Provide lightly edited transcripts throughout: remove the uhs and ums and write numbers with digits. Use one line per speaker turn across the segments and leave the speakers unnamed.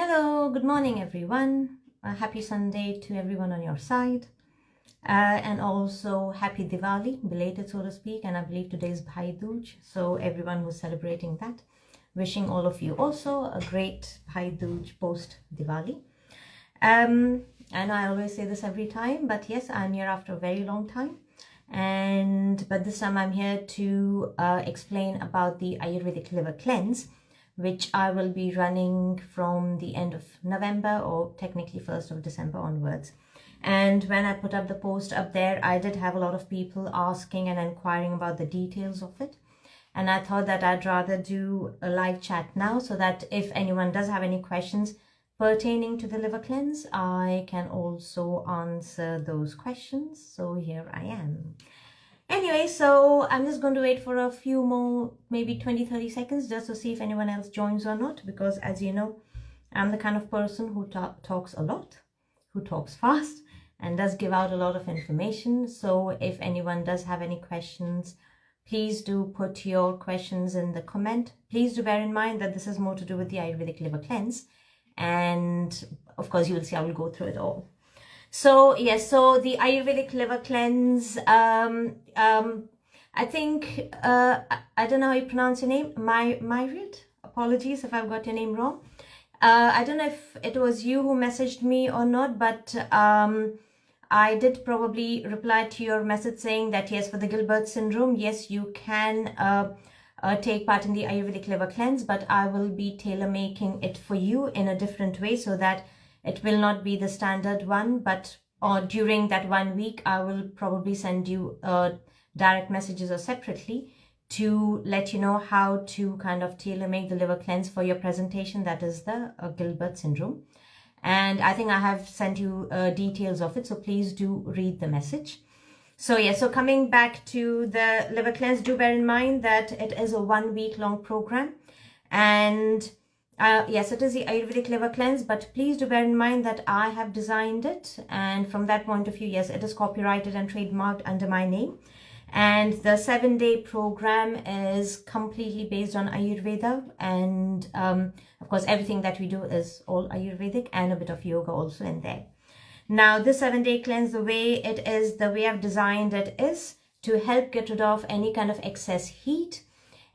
Hello, good morning everyone. Happy Sunday to everyone on your side. And also happy Diwali, belated so to speak, and I believe today is Bhai Dooj, so everyone who's celebrating that, wishing all of you also a great Bhai Dooj post Diwali. I know I always say this every time, but yes, I'm here after a very long time, but this time I'm here to explain about the Ayurvedic liver cleanse, which I will be running from the end of November, or technically 1st of December onwards. And when I put up the post up there, I did have a lot of people asking and inquiring about the details of it. And I thought that I'd rather do a live chat now, so that if anyone does have any questions pertaining to the liver cleanse, I can also answer those questions. So here I am. Anyway, so I'm just going to wait for a few more, maybe 20-30 seconds, just to see if anyone else joins or not, because as you know, I'm the kind of person who talks a lot, who talks fast, and does give out a lot of information. So if anyone does have any questions, please do put your questions in the comment. Please do bear in mind that this is more to do with the Ayurvedic liver cleanse, and of course you will see I will go through it all. So yes, so the Ayurvedic liver cleanse, I think, I don't know how you pronounce your name, Myrid? Apologies if I've got your name wrong. I don't know if it was you who messaged me or not, but I did probably reply to your message saying that yes, for the Gilbert syndrome, yes, you can take part in the Ayurvedic liver cleanse, but I will be tailor-making it for you in a different way, so that it will not be the standard one, but during that 1 week, I will probably send you direct messages or separately to let you know how to kind of tailor-make the liver cleanse for your presentation, that is the Gilbert syndrome. And I think I have sent you details of it, so please do read the message. So yeah, so coming back to the liver cleanse, do bear in mind that it is a 1 week long program, and yes, it is the Ayurvedic liver cleanse, but please do bear in mind that I have designed it, and from that point of view, yes, it is copyrighted and trademarked under my name. And the 7-day program is completely based on Ayurveda, and of course everything that we do is all Ayurvedic, and a bit of yoga also in there. Now this 7-day cleanse, the way I've designed it is to help get rid of any kind of excess heat,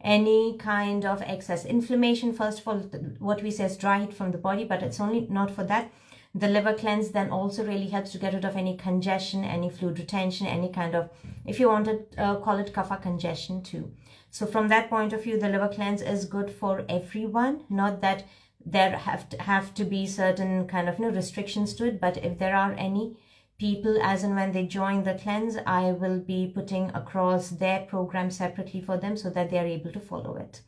any kind of excess inflammation. First of all, what we say is dry heat from the body, but it's only not for that. The liver cleanse then also really helps to get rid of any congestion, any fluid retention, any kind of, if you want to call it kapha congestion too. So from that point of view, the liver cleanse is good for everyone. Not that there have to be certain kind of restrictions to it, but if there are any people, as and when they join the cleanse, I will be putting across their program separately for them, so that they are able to follow it.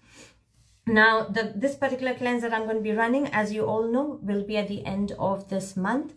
Now, this particular cleanse that I'm going to be running, as you all know, will be at the end of this month.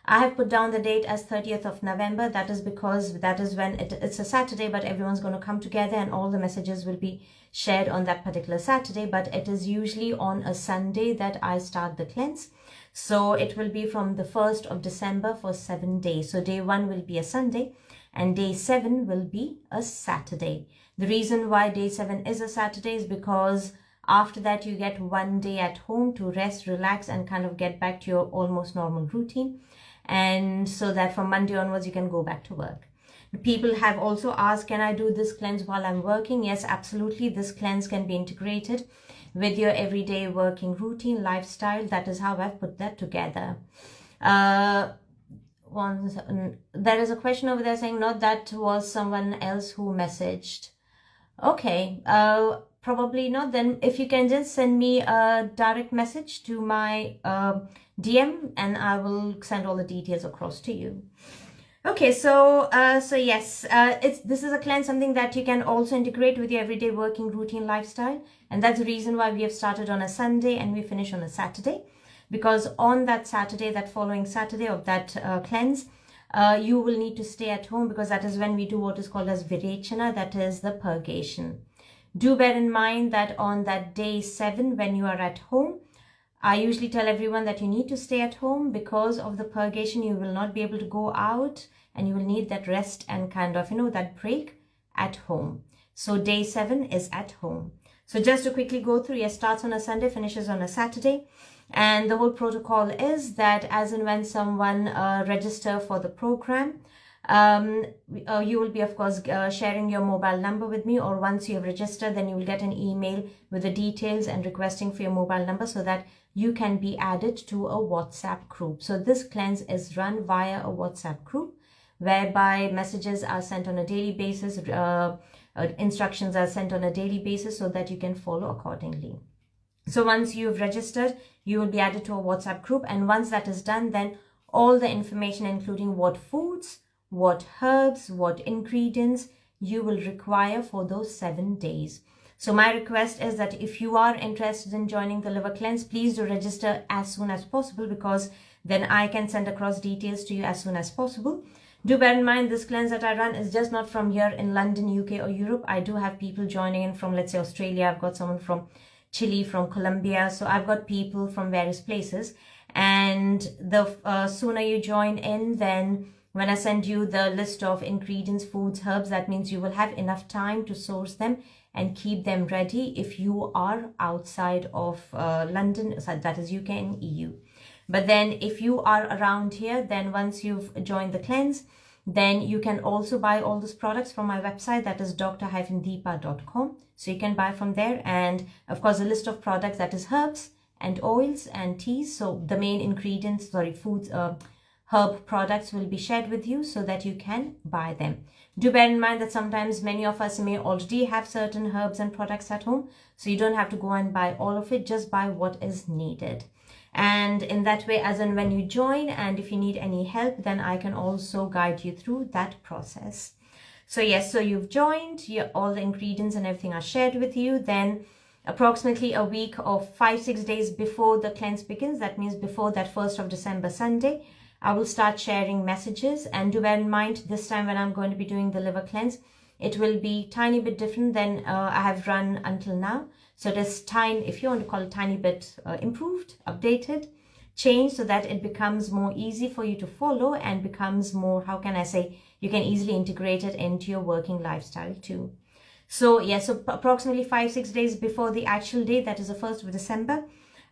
I have put down the date as 30th of November. That is because that is when it's a Saturday, but everyone's going to come together and all the messages will be shared on that particular Saturday. But it is usually on a Sunday that I start the cleanse. So it will be from the 1st of December for 7 days. So day 1 will be a Sunday and day 7 will be a Saturday. The reason why day 7 is a Saturday is because after that you get 1 day at home to rest, relax, and kind of get back to your almost normal routine. And so that from Monday onwards you can go back to work. People have also asked, can I do this cleanse while I'm working? Yes, absolutely. This cleanse can be integrated with your everyday working routine, lifestyle. That is how I've put that together. There is a question over there saying, not that was someone else who messaged. Okay, probably not. Then if you can just send me a direct message to my DM, and I will send all the details across to you. Okay, so yes, this is a cleanse, something that you can also integrate with your everyday working routine lifestyle, and that's the reason why we have started on a Sunday and we finish on a Saturday, because on that Saturday, that following Saturday of that cleanse, you will need to stay at home, because that is when we do what is called as Virechana, that is the purgation. Do bear in mind that on that day 7, when you are at home, I usually tell everyone that you need to stay at home because of the purgation. You will not be able to go out, and you will need that rest and kind of, that break at home. So day 7 is at home. So just to quickly go through, yes, starts on a Sunday, finishes on a Saturday. And the whole protocol is that as and when someone register for the program, you will be, of course, sharing your mobile number with me, or once you have registered, then you will get an email with the details and requesting for your mobile number so that you can be added to a WhatsApp group. So this cleanse is run via a WhatsApp group, whereby messages are sent on a daily basis, instructions are sent on a daily basis so that you can follow accordingly. So once you've registered, you will be added to a WhatsApp group. And once that is done, then all the information, including what foods, what herbs, what ingredients you will require for those 7 days. So my request is that if you are interested in joining the liver cleanse, please do register as soon as possible, because then I can send across details to you as soon as possible. Do bear in mind, this cleanse that I run is just not from here in London, UK or Europe. I do have people joining in from, let's say, Australia. I've got someone from Chile, from Colombia. So I've got people from various places. And the sooner you join in, then when I send you the list of ingredients, foods, herbs, that means you will have enough time to source them and keep them ready if you are outside of London, that is UK and EU. But then if you are around here, then once you've joined the cleanse, then you can also buy all those products from my website, that is dr-deepa.com. So you can buy from there. And of course, a list of products, that is herbs and oils and teas. So the main ingredients, foods, herb products will be shared with you so that you can buy them. Do bear in mind that sometimes many of us may already have certain herbs and products at home. So you don't have to go and buy all of it, just buy what is needed. And in that way, as and when you join, and if you need any help, then I can also guide you through that process. So yes, so you've joined, all the ingredients and everything are shared with you. Then approximately a week or 5-6 days before the cleanse begins, that means before that 1st of December Sunday, I will start sharing messages. And do bear in mind, this time when I'm going to be doing the liver cleanse, it will be tiny bit different than I have run until now. So it is tiny, if you want to call it, tiny bit improved, updated, changed, so that it becomes more easy for you to follow and becomes more, how can I say, you can easily integrate it into your working lifestyle too. So yeah, so approximately 5-6 days before the actual date, that is the 1st of December,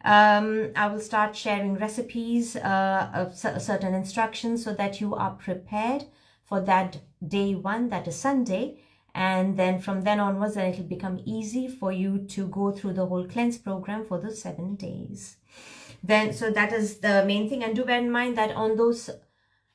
I will start sharing recipes, certain instructions, so that you are prepared for that day one, that is Sunday. And then from then onwards, then it will become easy for you to go through the whole cleanse program for those 7 days. Then, so that is the main thing. And do bear in mind that on those,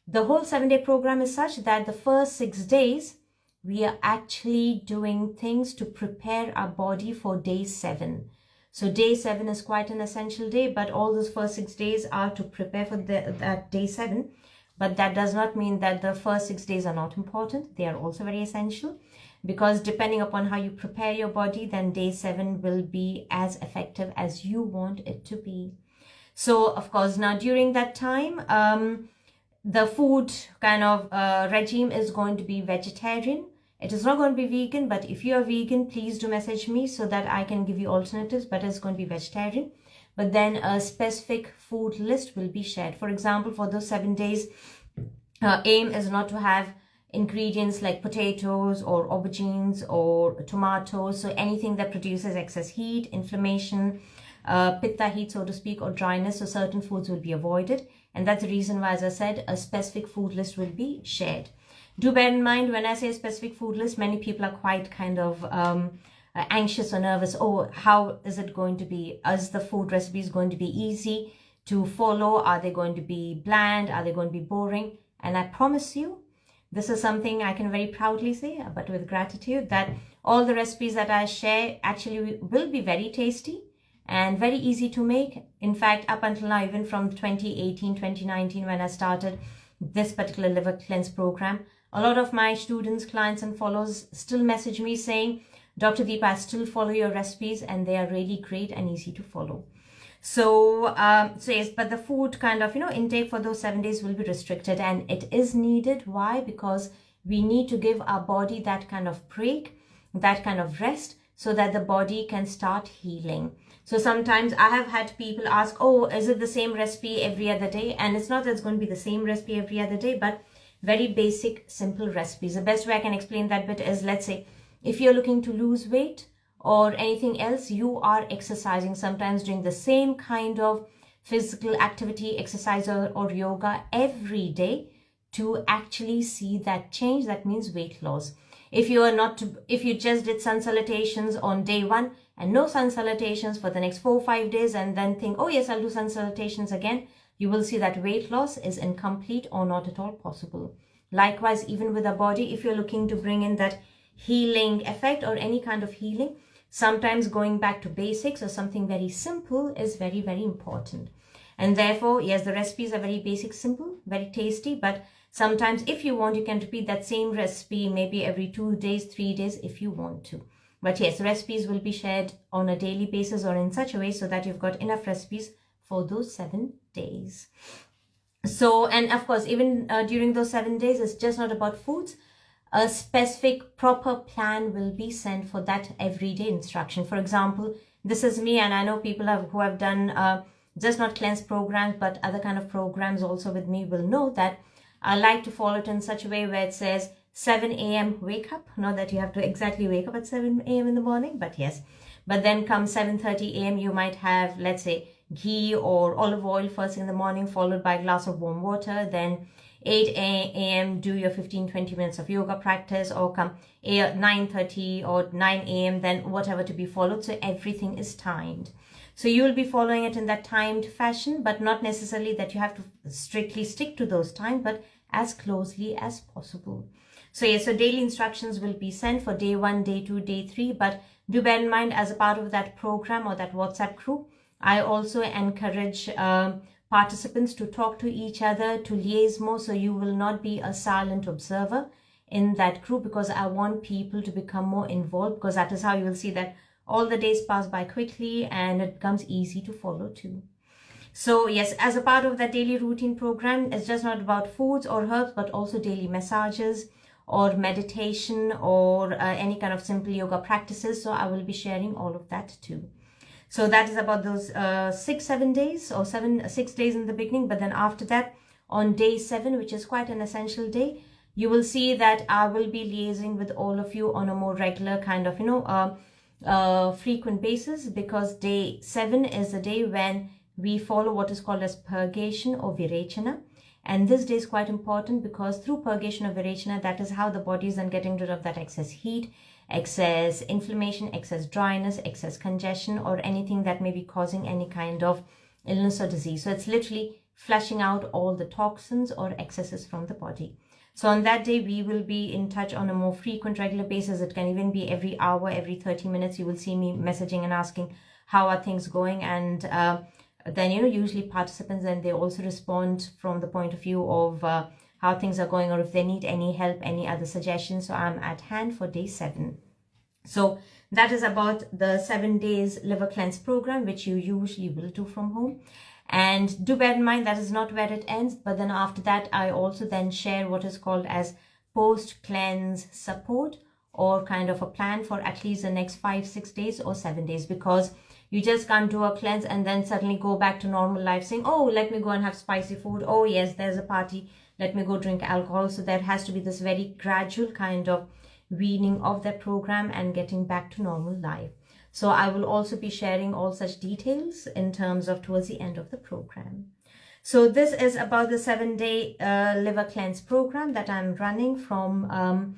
the whole 7-day program is such that the first 6 days, we are actually doing things to prepare our body for day 7. So day 7 is quite an essential day, but all those first 6 days are to prepare for that day 7. But that does not mean that the first 6 days are not important. They are also very essential, because depending upon how you prepare your body, then day 7 will be as effective as you want it to be. So of course, now during that time, the food kind of regime is going to be vegetarian. It is not going to be vegan, but if you are vegan, please do message me so that I can give you alternatives, but it's going to be vegetarian. But then a specific food list will be shared. For example, for those 7 days, aim is not to have ingredients like potatoes or aubergines or tomatoes. So anything that produces excess heat, inflammation, pitta heat, so to speak, or dryness. So certain foods will be avoided. And that's the reason why, as I said, a specific food list will be shared. Do bear in mind, when I say a specific food list, many people are quite kind of anxious or nervous. Oh, how is it going to be? Is the food recipes going to be easy to follow? Are they going to be bland? Are they going to be boring? And I promise you, this is something I can very proudly say, but with gratitude, that all the recipes that I share actually will be very tasty and very easy to make. In fact, up until now, even from 2018, 2019, when I started this particular liver cleanse program, a lot of my students, clients and followers still message me saying, Dr. Deepa, I still follow your recipes and they are really great and easy to follow. So yes, but the food kind of, intake for those 7 days will be restricted, and it is needed. Why? Because we need to give our body that kind of break, that kind of rest, so that the body can start healing. So sometimes I have had people ask, oh, is it the same recipe every other day? And it's not that it's going to be the same recipe every other day, but very basic, simple recipes. The best way I can explain that bit is, let's say, if you're looking to lose weight, or anything else, you are exercising, sometimes doing the same kind of physical activity, exercise or yoga every day to actually see that change. That means weight loss. If you just did sun salutations on day 1 and no sun salutations for the next 4-5 days and then think, oh yes, I'll do sun salutations again, you will see that weight loss is incomplete or not at all possible. Likewise, even with the body, if you're looking to bring in that healing effect or any kind of healing, sometimes going back to basics or something very simple is very, very important. And therefore, yes, the recipes are very basic, simple, very tasty, but sometimes if you want, you can repeat that same recipe maybe every 2 days, 3 days if you want to. But yes, recipes will be shared on a daily basis or in such a way so that you've got enough recipes for those 7 days. So, and of course, even during those 7 days, it's just not about foods. A specific proper plan will be sent for that everyday instruction. For example, this is me, and I know people who have done just not cleanse programs, but other kind of programs also with me will know that I like to follow it in such a way where it says 7 a.m. wake up. Not that you have to exactly wake up at 7 a.m. in the morning, but yes. But then come 7:30 a.m. you might have, let's say, ghee or olive oil first thing in the morning, followed by a glass of warm water. Then 8 a.m. do your 15-20 minutes of yoga practice, or come 9:30 or 9 a.m. then whatever to be followed. So everything is timed. So you will be following it in that timed fashion, but not necessarily that you have to strictly stick to those times, but as closely as possible. So yes, so daily instructions will be sent for day 1, day 2, day 3, but do bear in mind, as a part of that program or that WhatsApp group, I also encourage participants to talk to each other, to liaise more, so you will not be a silent observer in that group, because I want people to become more involved, because that is how you will see that all the days pass by quickly and it becomes easy to follow too. So yes, as a part of that daily routine program, it's just not about foods or herbs, but also daily massages or meditation or any kind of simple yoga practices. So I will be sharing all of that too. So that is about those 6-7 days, or 6 days in the beginning. But then after that, on day 7, which is quite an essential day, you will see that I will be liaising with all of you on a more regular kind of, frequent basis, because day 7 is the day when we follow what is called as purgation or virechana. And this day is quite important, because through purgation or virechana, that is how the body is then getting rid of that excess heat, excess inflammation, excess dryness, excess congestion, or anything that may be causing any kind of illness or disease. So it's literally flushing out all the toxins or excesses from the body. So on that day, we will be in touch on a more frequent, regular basis. It can even be every hour, every 30 minutes. You will see me messaging and asking, how are things going? And then, usually participants, and they also respond from the point of view of how things are going, or if they need any help, any other suggestions. So I'm at hand for day 7. So that is about the 7 days liver cleanse program, which you usually will do from home. And do bear in mind, that is not where it ends. But then after that, I also then share what is called as post-cleanse support, or kind of a plan for at least the next 5-6 days or 7 days, because you just can't do a cleanse and then suddenly go back to normal life saying, oh, let me go and have spicy food. Oh yes, there's a party, let me go drink alcohol. So there has to be this very gradual kind of weaning of the program and getting back to normal life. So I will also be sharing all such details in terms of towards the end of the program. So this is about the 7-day liver cleanse program that I'm running from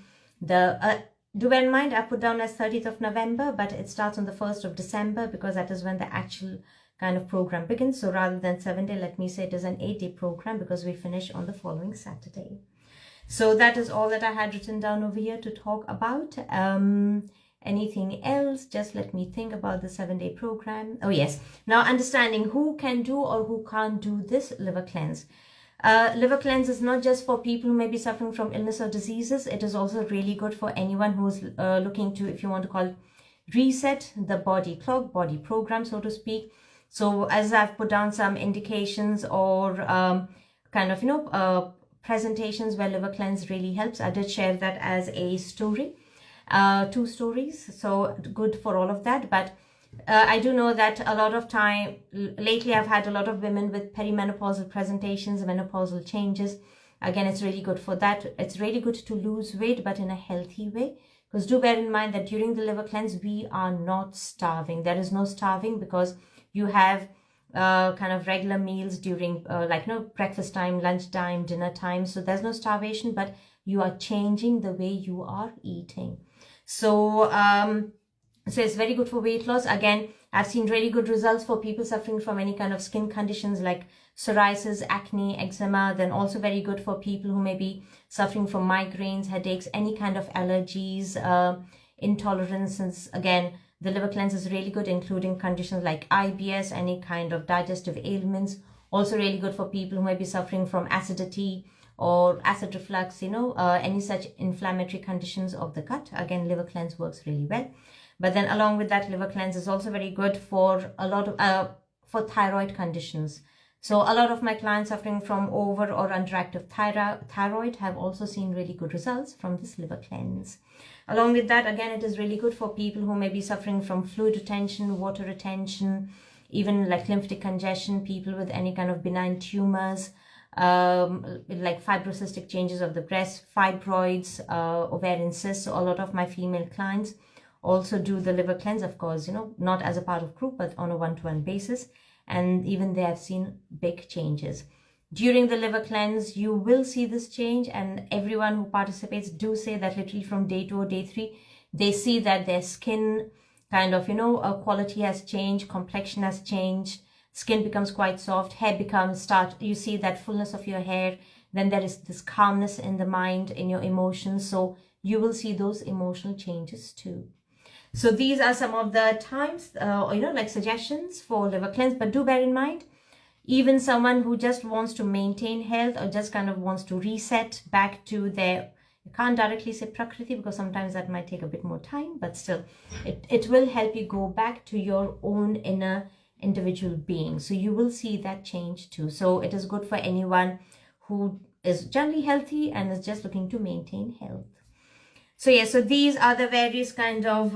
do bear in mind, I put down as 30th of November, but it starts on the 1st of December, because that is when the actual kind of program begins. So rather than 7-day, let me say it is an 8-day program, because we finish on the following Saturday. So that is all that I had written down over here to talk about. Anything else? Just let me think about the 7-day program. Oh yes. Now, understanding who can do or who can't do this liver cleanse. Liver cleanse is not just for people who may be suffering from illness or diseases. It is also really good for anyone who is looking to, if you want to call it, reset the body clock, body program, so to speak. So as I've put down some indications or presentations where liver cleanse really helps, I did share that as a story, 2 stories. So good for all of that. But I do know that a lot of time lately I've had a lot of women with perimenopausal presentations, menopausal changes. Again, it's really good for that. It's really good to lose weight, but in a healthy way, Because do bear in mind that during the liver cleanse, we are not starving. There is no starving, because you have kind of regular meals during breakfast time, lunch time, dinner time. So there's no starvation, but you are changing the way you are eating. So so it's very good for weight loss. Again, I've seen really good results for people suffering from any kind of skin conditions like psoriasis, acne, eczema. Then also very good for people who may be suffering from migraines, headaches, any kind of allergies, intolerances. Again, the liver cleanse is really good, including conditions like IBS, any kind of digestive ailments. Also really good for people who may be suffering from acidity or acid reflux, any such inflammatory conditions of the gut. Again, liver cleanse works really well. But then along with that, liver cleanse is also very good for a lot of for thyroid conditions. So a lot of my clients suffering from over or underactive thyroid have also seen really good results from this liver cleanse. Along with that, again, it is really good for people who may be suffering from fluid retention, water retention, even like lymphatic congestion, people with any kind of benign tumors, like fibrocystic changes of the breast, fibroids, ovarian cysts. So a lot of my female clients also do the liver cleanse, of course, not as a part of group, but on a one-to-one basis. And even they have seen big changes. During the liver cleanse, you will see this change, and everyone who participates do say that literally from day 2 or day 3, they see that their skin kind of, quality has changed, complexion has changed, skin becomes quite soft, hair you see that fullness of your hair, then there is this calmness in the mind, in your emotions. So you will see those emotional changes too. So these are some of the times, like suggestions for liver cleanse. But do bear in mind, even someone who just wants to maintain health or just kind of wants to reset back to their, you can't directly say Prakriti because sometimes that might take a bit more time, but still it will help you go back to your own inner individual being. So you will see that change too. So it is good for anyone who is generally healthy and is just looking to maintain health. So yeah, so these are the various kind of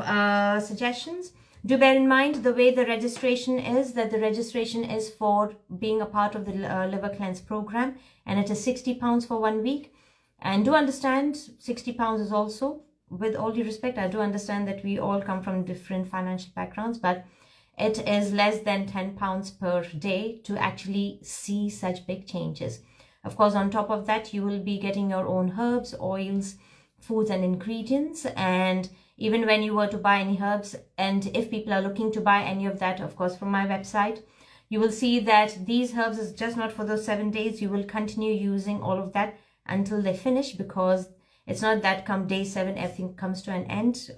suggestions. Do bear in mind the way the registration is, that the registration is for being a part of the liver cleanse program, and it is £60 for 1 week. And do understand, £60 is also, with all due respect, I do understand that we all come from different financial backgrounds, but it is less than £10 per day to actually see such big changes. Of course, on top of that, you will be getting your own herbs, oils, foods and ingredients. And even when you were to buy any herbs, and if people are looking to buy any of that, of course, from my website, you will see that these herbs is just not for those 7 days. You will continue using all of that until they finish, because it's not that come day 7 everything comes to an end.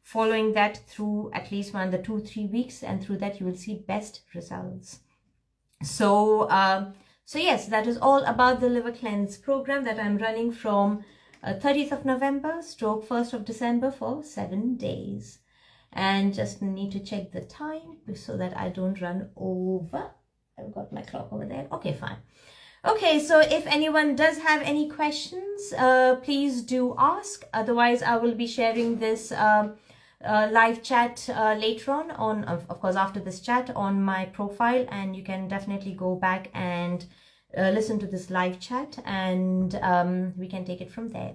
Following that through at least 2-3 weeks, and through that you will see best results. So yes, that is all about the liver cleanse program that I'm running from 30th of November / 1st of December for 7 days. And just need to check the time so that I don't run over. I've got my clock over there. Okay, fine. Okay, so if anyone does have any questions, please do ask. Otherwise, I will be sharing this live chat later on, of course, after this chat on my profile, and you can definitely go back and listen to this live chat, and we can take it from there.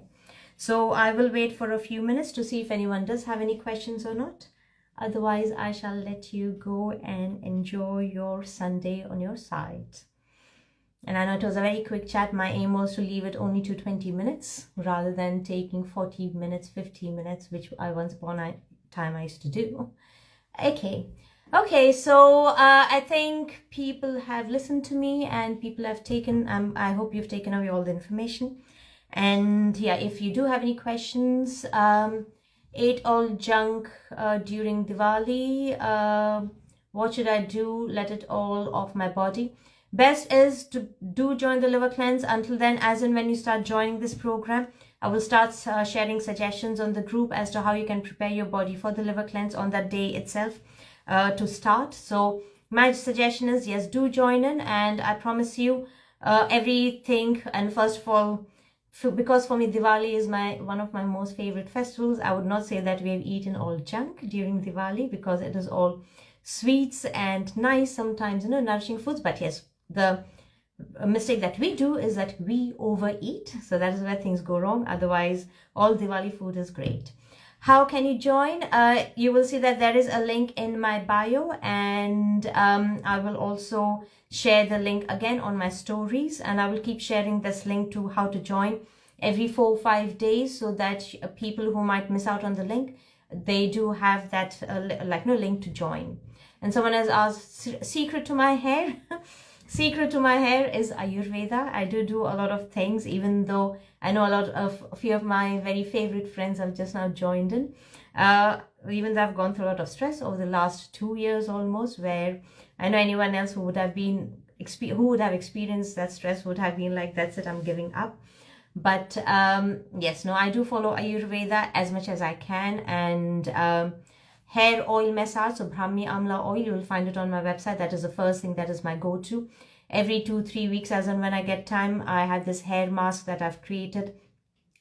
So I will wait for a few minutes to see if anyone does have any questions or not. Otherwise, I shall let you go and enjoy your Sunday on your side. And I know it was a very quick chat. My aim was to leave it only to 20 minutes rather than taking 40 minutes, 50 minutes, which I once upon a time I used to do. Okay, so I think people have listened to me, and people have taken, I hope you've taken away all the information. And yeah, if you do have any questions, ate all junk during Diwali, what should I do? Let it all off my body. Best is to do join the liver cleanse. Until then, as and when you start joining this program, I will start sharing suggestions on the group as to how you can prepare your body for the liver cleanse on that day itself to start. So my suggestion is, yes, do join in, and I promise you everything. And first of all, because for me Diwali is one of my most favorite festivals, I would not say that we have eaten all junk during Diwali, because it is all sweets and nice, sometimes nourishing foods. But yes, the mistake that we do is that we overeat, so that is where things go wrong. Otherwise, all Diwali food is great. How can you join? You will see that there is a link in my bio, and I will also share the link again on my stories, and I will keep sharing this link to how to join every 4 or 5 days, so that people who might miss out on the link, they do have that link to join. And someone has asked, secret to my hair. Secret to my hair is Ayurveda. I do a lot of things, even though I know a few of my very favorite friends have just now joined in. Even though I've gone through a lot of stress over the last 2 years almost, where I know anyone else who would have experienced that stress would have been like, that's it, I'm giving up. But yes, no, I do follow Ayurveda as much as I can. And hair oil massage, so Brahmi Amla oil, you will find it on my website. That is the first thing, that is my go-to. Every 2-3 weeks, as and when I get time, I have this hair mask that I've created.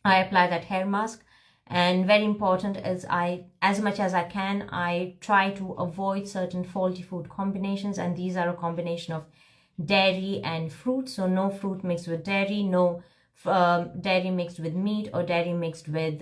I apply that hair mask. And very important is, as much as I can, I try to avoid certain faulty food combinations, and these are a combination of dairy and fruit. So no fruit mixed with dairy, no dairy mixed with meat, or dairy mixed with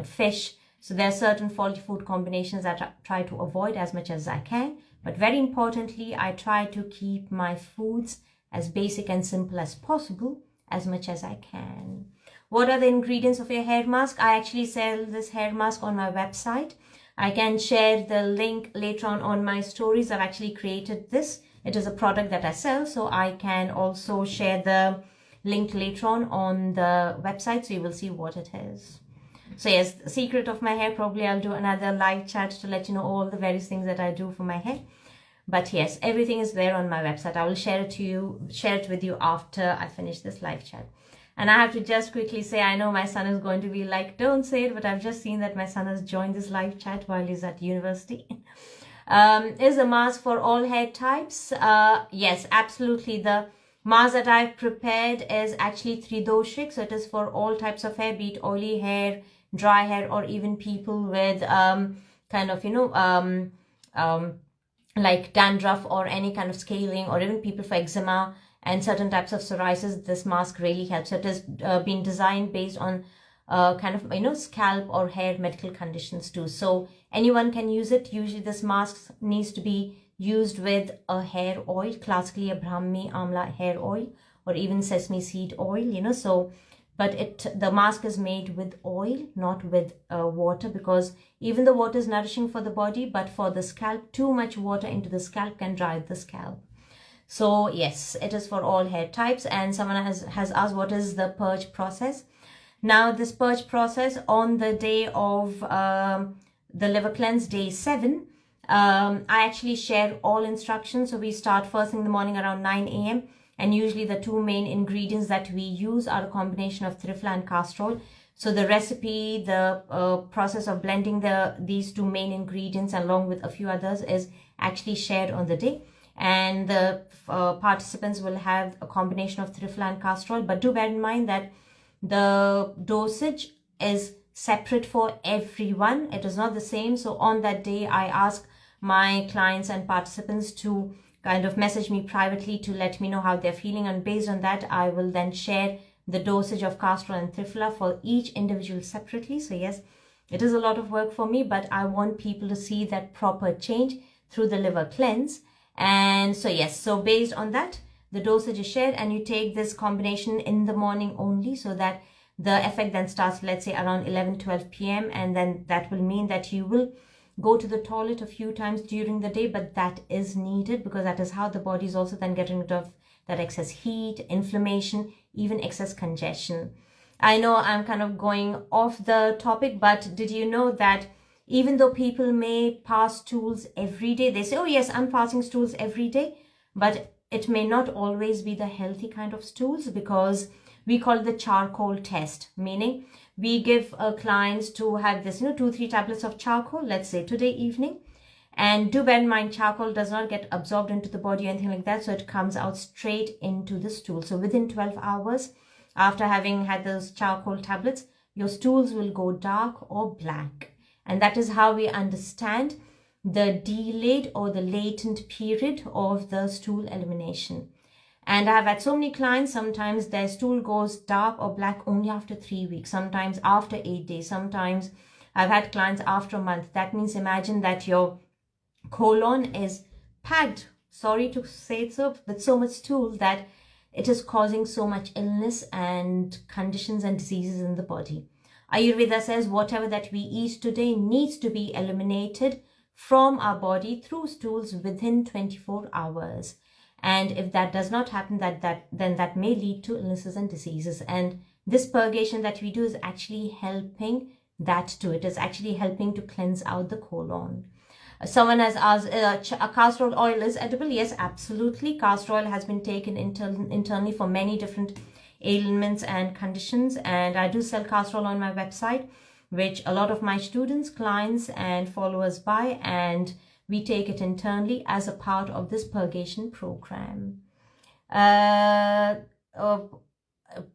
fish. So there are certain faulty food combinations that I try to avoid as much as I can. But very importantly, I try to keep my foods as basic and simple as possible, as much as I can. What are the ingredients of your hair mask? I actually sell this hair mask on my website. I can share the link later on my stories. I've actually created this. It is a product that I sell, so I can also share the link later on the website, so you will see what it is. So yes, the secret of my hair, probably I'll do another live chat to let you know all the various things that I do for my hair. But yes, everything is there on my website. I will share it with you after I finish this live chat. And I have to just quickly say, I know my son is going to be like, don't say it, but I've just seen that my son has joined this live chat while he's at university. Is the mask for all hair types? Yes, absolutely. The mask that I've prepared is actually tridoshik, so it is for all types of hair, be it oily hair, dry hair, or even people with like dandruff or any kind of scaling, or even people for eczema and certain types of psoriasis. This mask really helps. It has been designed based on scalp or hair medical conditions too, so anyone can use it. Usually this mask needs to be used with a hair oil, classically a Brahmi Amla hair oil, or even sesame seed oil, so but the mask is made with oil, not with water, because even the water is nourishing for the body, but for the scalp, too much water into the scalp can dry the scalp. So yes, it is for all hair types. And someone has asked, what is the purge process? Now this purge process, on the day of the liver cleanse, day 7, I actually share all instructions. So we start first thing in the morning around 9 a.m. And usually the 2 main ingredients that we use are a combination of triphala and castor oil. So the recipe, the process of blending these 2 main ingredients along with a few others is actually shared on the day. And the participants will have a combination of triphala and castor oil. But do bear in mind that the dosage is separate for everyone. It is not the same. So on that day, I ask my clients and participants to kind of message me privately to let me know how they're feeling, and based on that I will then share the dosage of castor and triphala for each individual separately. So yes, it is a lot of work for me, but I want people to see that proper change through the liver cleanse. And so yes, so based on that, the dosage is shared, and you take this combination in the morning only, so that the effect then starts, let's say around 11-12 p.m. and then that will mean that you will go to the toilet a few times during the day, but that is needed, because that is how the body is also then getting rid of that excess heat, inflammation, even excess congestion. I know I'm kind of going off the topic, but did you know that even though people may pass stools every day, they say, oh yes, I'm passing stools every day, but it may not always be the healthy kind of stools, because we call it the charcoal test, meaning we give clients to have this, 2-3 tablets of charcoal, let's say today evening. And do bear in mind, charcoal does not get absorbed into the body or anything like that. So it comes out straight into the stool. So within 12 hours after having had those charcoal tablets, your stools will go dark or black. And that is how we understand the delayed or the latent period of the stool elimination. And I've had so many clients, sometimes their stool goes dark or black only after 3 weeks, sometimes after 8 days, sometimes I've had clients after a month. That means imagine that your colon is packed, sorry to say it so, with so much stool that it is causing so much illness and conditions and diseases in the body. Ayurveda says whatever that we eat today needs to be eliminated from our body through stools within 24 hours. And if that does not happen, then that may lead to illnesses and diseases. And this purgation that we do is actually helping that too. It is actually helping to cleanse out the colon. Someone has asked, castor oil is edible? Yes, absolutely. Castor oil has been taken internally for many different ailments and conditions. And I do sell castor oil on my website, which a lot of my students, clients, and followers buy. And we take it internally as a part of this purgation program.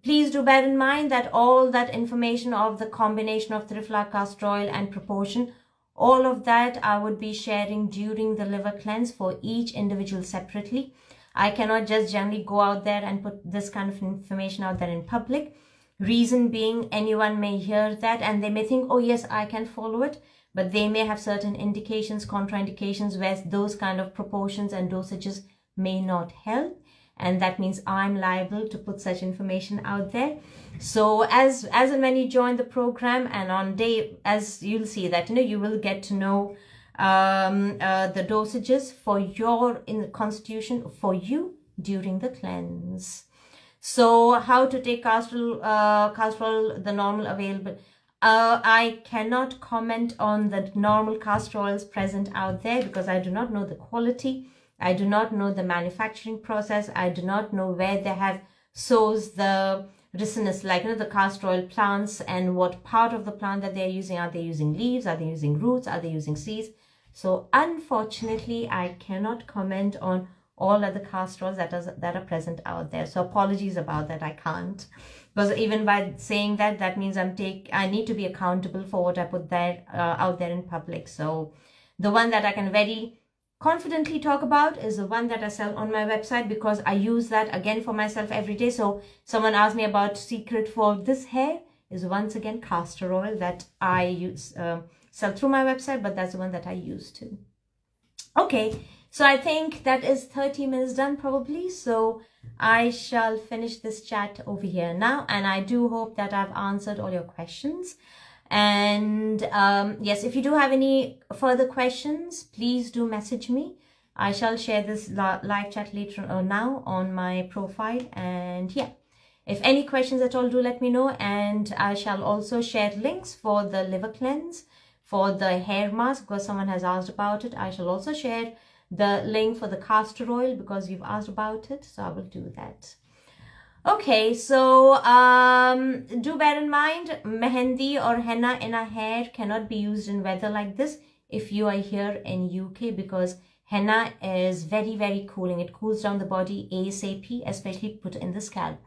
Please do bear in mind that all that information of the combination of Triphala, castor oil and proportion, all of that I would be sharing during the liver cleanse for each individual separately. I cannot just generally go out there and put this kind of information out there in public. Reason being, anyone may hear that and they may think, oh yes, I can follow it. But they may have certain indications, contraindications, where those kind of proportions and dosages may not help. And that means I'm liable to put such information out there. So as and when you join the program, and on day, as you'll see that, you will get to know the dosages for your in the constitution for you during the cleanse. So how to take castor oil, the normal available. I cannot comment on the normal castor oils present out there because I do not know the quality. I do not know the manufacturing process. I do not know where they have sourced the ricinus, like the castor oil plants, and what part of the plant that they're using. Are they using leaves? Are they using roots? Are they using seeds? So unfortunately, I cannot comment on all other castor oils that are present out there. So apologies about that. I can't. Because even by saying that, that means I need to be accountable for what I put there out there in public. So the one that I can very confidently talk about is the one that I sell on my website, because I use that again for myself every day. So someone asked me about secret for this hair is once again castor oil that I use sell through my website, but that's the one that I use too. Okay, so I think that is 30 minutes done probably. So I shall finish this chat over here now, and I do hope that I've answered all your questions. And yes, if you do have any further questions, please do message me. I shall share this live chat later now on my profile. And yeah, if any questions at all, do let me know. And I shall also share links for the liver cleanse, for the hair mask, because someone has asked about it. I shall also share the link for the castor oil because you've asked about it. So I will do that. Okay, so do bear in mind, mehendi or henna in our hair cannot be used in weather like this if you are here in UK, because henna is very, very cooling. It cools down the body ASAP, especially put in the scalp.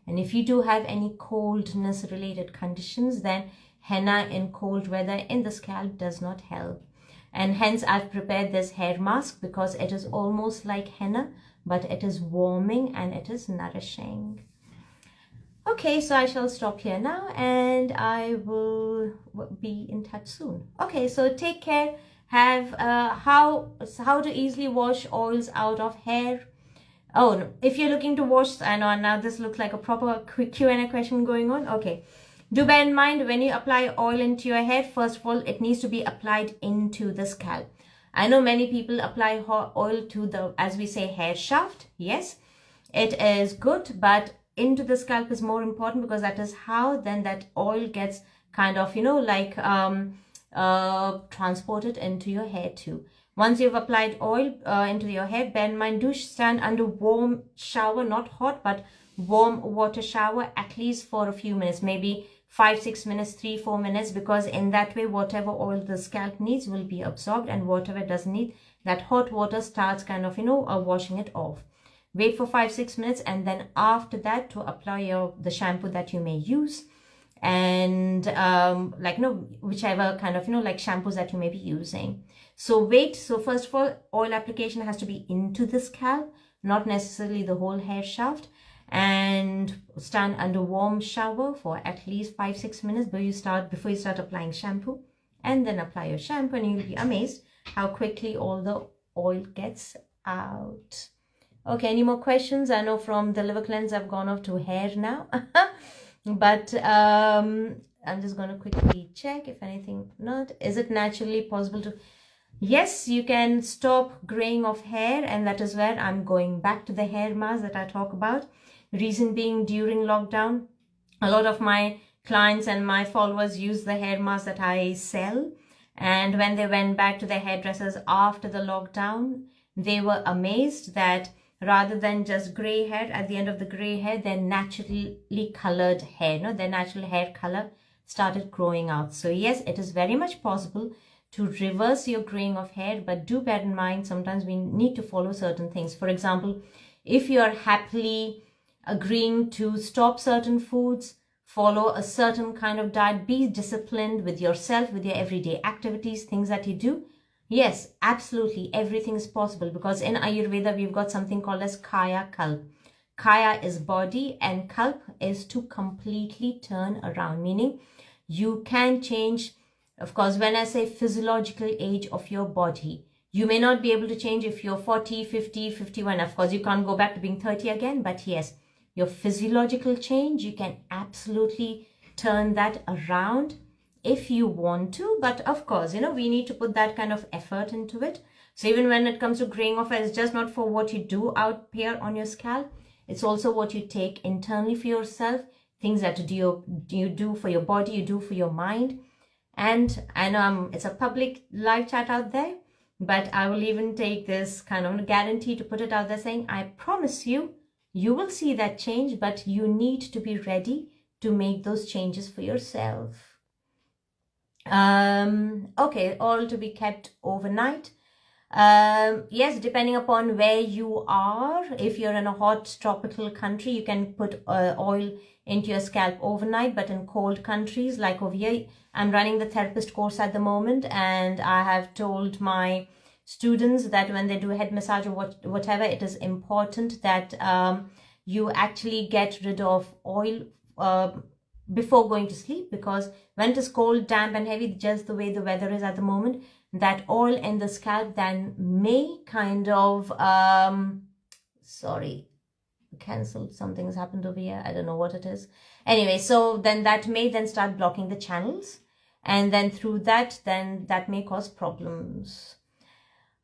And if you do have any coldness related conditions, then henna in cold weather in the scalp does not help. And hence I've prepared this hair mask because it is almost like henna, but it is warming and it is nourishing. Okay, so I shall stop here now and I will be in touch soon. Okay, so take care. Have how to easily wash oils out of hair. Oh, no. If you're looking to wash, I know now this looks like a proper Q&A question going on. Okay. Do bear in mind, when you apply oil into your hair, first of all, it needs to be applied into the scalp. I know many people apply oil to the, as we say, hair shaft. Yes, it is good, but into the scalp is more important because that is how then that oil gets kind of, transported into your hair too. Once you've applied oil into your hair, bear in mind, do stand under warm shower, not hot, but warm water shower, at least for a few minutes, maybe 5-6 minutes, 3-4 minutes, because in that way, whatever oil the scalp needs will be absorbed, and whatever it doesn't need, that hot water starts kind of, washing it off. Wait for 5-6 minutes, and then after that to apply the shampoo that you may use, and whichever kind of shampoos that you may be using. So wait. So first of all, oil application has to be into the scalp, not necessarily the whole hair shaft, and stand under warm shower for at least 5-6 minutes before you start applying shampoo. and then apply your shampoo, and you'll be amazed how quickly all the oil gets out. Okay, any more questions? I know from the liver cleanse I've gone off to hair now. But I'm just going to quickly check if anything not. Is it naturally possible to... Yes, you can stop graying of hair, and that is where I'm going back to the hair mask that I talk about. Reason being, during lockdown, a lot of my clients and my followers use the hair mask that I sell. And when they went back to their hairdressers after the lockdown, they were amazed that rather than just gray hair, at the end of the gray hair, their naturally colored hair, their natural hair color started growing out. So yes, it is very much possible to reverse your graying of hair, but do bear in mind, sometimes we need to follow certain things. For example, if you are happily agreeing to stop certain foods, follow a certain kind of diet, be disciplined with yourself, with your everyday activities, things that you do. Yes, absolutely, everything is possible, because in Ayurveda, we've got something called as Kaya Kalp. Kaya is body and Kalp is to completely turn around, meaning you can change. Of course, when I say physiological age of your body, you may not be able to change if you're 40, 50, 51. Of course, you can't go back to being 30 again, but yes, your physiological change, you can absolutely turn that around if you want to. But of course, we need to put that kind of effort into it. So even when it comes to graying of hair, it's just not for what you do out here on your scalp. It's also what you take internally for yourself, things that you do for your body, you do for your mind. And I know it's a public live chat out there, but I will even take this kind of guarantee to put it out there saying, I promise you, you will see that change, but you need to be ready to make those changes for yourself. Okay, all to be kept overnight. Yes, depending upon where you are, if you're in a hot tropical country, you can put oil into your scalp overnight. But in cold countries like over here, I'm running the therapist course at the moment, and I have told my students that when they do head massage or whatever, it is important that you actually get rid of oil before going to sleep, because when it is cold, damp and heavy, just the way the weather is at the moment, that oil in the scalp then may kind of cancelled, something's happened over here, I don't know what it is. Anyway, so then that may then start blocking the channels, and then through that, then that may cause problems.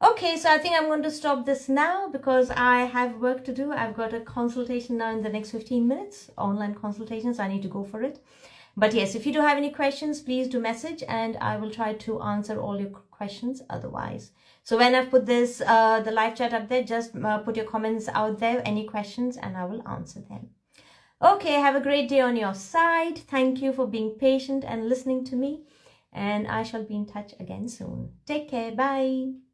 Okay, so I think I'm going to stop this now because I have work to do. I've got a consultation now in the next 15 minutes, online consultations. I need to go for it. But yes, if you do have any questions, please do message, and I will try to answer all your questions otherwise. So when I've put this, the live chat up there, just put your comments out there, any questions, and I will answer them. Okay, have a great day on your side. Thank you for being patient and listening to me, and I shall be in touch again soon. Take care. Bye.